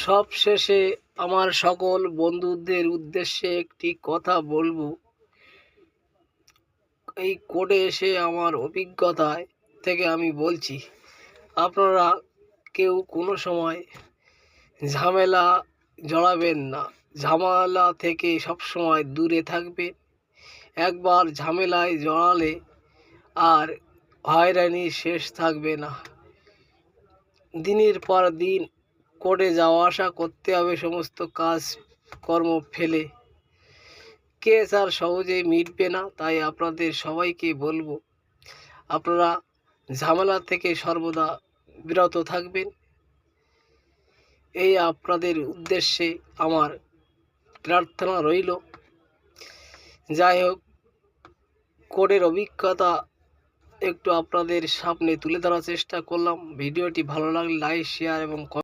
সবশেষে আমার সকল বন্ধুদের উদ্দেশ্যে একটি কথা বলবো। এই কোর্টে এসে আমার অভিজ্ঞতায় থেকে আমি বলছি, আপনারা কেউ কোনো সময় ঝামেলা জড়াবেন না। ঝামেলা থেকে সবসময় দূরে থাকবেন। একবার ঝামেলায় জড়ালে আর হয়রানি শেষ থাকবে না। দিনের পর দিন কোর্টে যাওয়া আসা করতে হবে সমস্ত কাজকর্ম ফেলে। কেস আর সহজেই মিটবে না। তাই আপনাদের সবাইকে বলবো, আপনারা ঝামেলা থেকে সর্বদা বিরত থাকবেন। এই আপনাদের উদ্দেশ্যে আমার প্রার্থনা রইল। যাই হোক, কোর্টের অভিজ্ঞতা একটু আপনাদের সামনে তুলে ধরার চেষ্টা করলাম। ভিডিওটি ভালো লাগলে লাইক, শেয়ার এবং